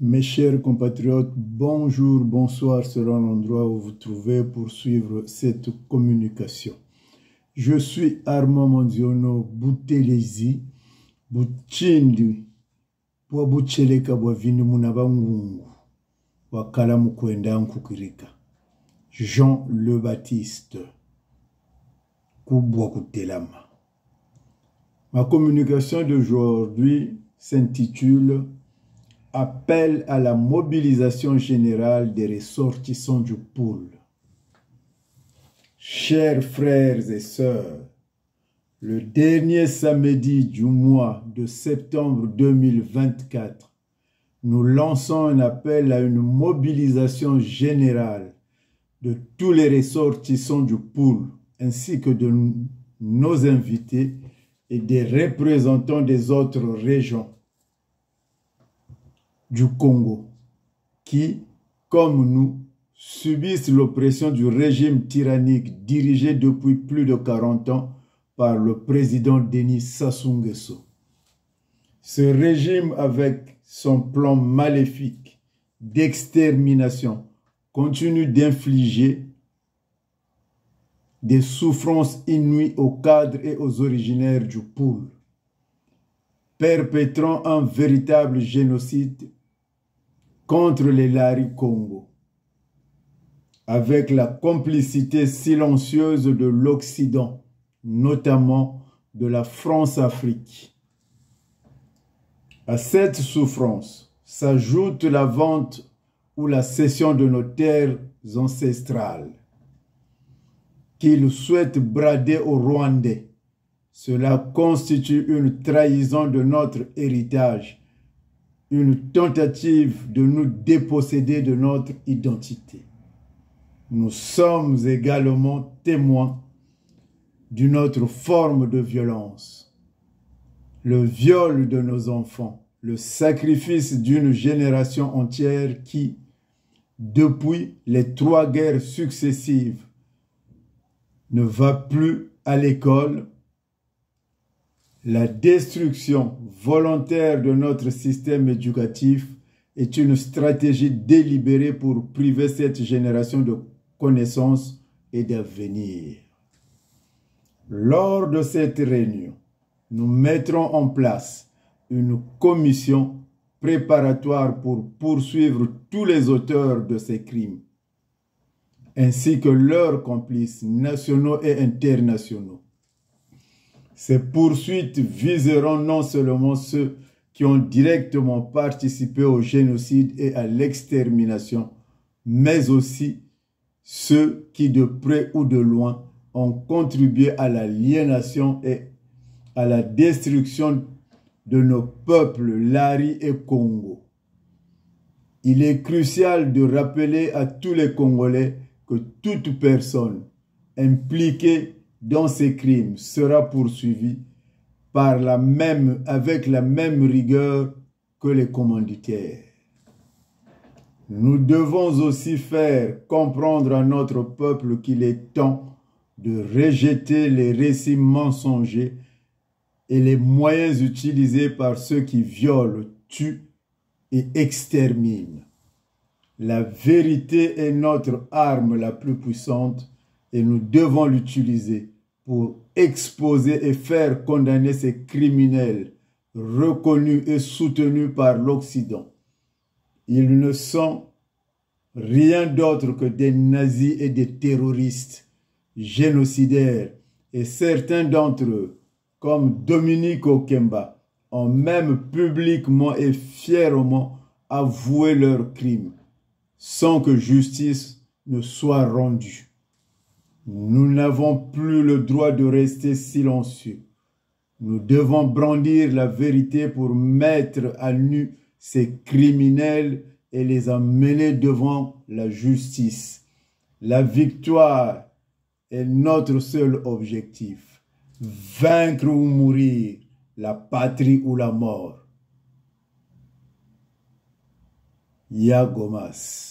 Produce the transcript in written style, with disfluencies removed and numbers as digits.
Mes chers compatriotes, bonjour, bonsoir selon l'endroit où vous vous trouvez pour suivre cette communication. Je suis Armand Mondiono Boutelezi, Butchindi, Bwa Butcheleka Bwa Vini Munabangungu, Wakala Mukwenda Nkukirika, Jean le Baptiste, Kubwa Kutelama. Ma communication d'aujourd'hui s'intitule Appel à la mobilisation générale des ressortissants du pôle. Chers frères et sœurs, le dernier samedi du mois de septembre 2024, nous lançons un appel à une mobilisation générale de tous les ressortissants du pôle, ainsi que de nos invités et des représentants des autres régions du Congo, qui, comme nous, subissent l'oppression du régime tyrannique dirigé depuis plus de 40 ans par le président Denis Sassou Nguesso. Ce régime, avec son plan maléfique d'extermination, continue d'infliger des souffrances inouïes aux cadres et aux originaires du pôle, perpétrant un véritable génocide contre les Lari Congo, avec la complicité silencieuse de l'Occident, notamment de la France-Afrique. À cette souffrance s'ajoute la vente ou la cession de nos terres ancestrales, qu'ils souhaitent brader aux Rwandais. Cela constitue une trahison de notre héritage, une tentative de nous déposséder de notre identité. Nous sommes également témoins d'une autre forme de violence, le viol de nos enfants, le sacrifice d'une génération entière qui, depuis les 3 guerres successives, ne va plus à l'école. La destruction volontaire de notre système éducatif est une stratégie délibérée pour priver cette génération de connaissances et d'avenir. Lors de cette réunion, nous mettrons en place une commission préparatoire pour poursuivre tous les auteurs de ces crimes, ainsi que leurs complices nationaux et internationaux. Ces poursuites viseront non seulement ceux qui ont directement participé au génocide et à l'extermination, mais aussi ceux qui, de près ou de loin, ont contribué à l'aliénation et à la destruction de nos peuples Lari et Congo. Il est crucial de rappeler à tous les Congolais que toute personne impliquée dans ces crimes sera poursuivi avec la même rigueur que les commanditaires. Nous devons aussi faire comprendre à notre peuple qu'il est temps de rejeter les récits mensongers et les moyens utilisés par ceux qui violent, tuent et exterminent. La vérité est notre arme la plus puissante et nous devons l'utiliser pour exposer et faire condamner ces criminels reconnus et soutenus par l'Occident. Ils ne sont rien d'autre que des nazis et des terroristes génocidaires, et certains d'entre eux, comme Dominique Okemba, ont même publiquement et fièrement avoué leurs crimes, sans que justice ne soit rendue. Nous n'avons plus le droit de rester silencieux. Nous devons brandir la vérité pour mettre à nu ces criminels et les amener devant la justice. La victoire est notre seul objectif. Vaincre ou mourir, la patrie ou la mort. Yagomas.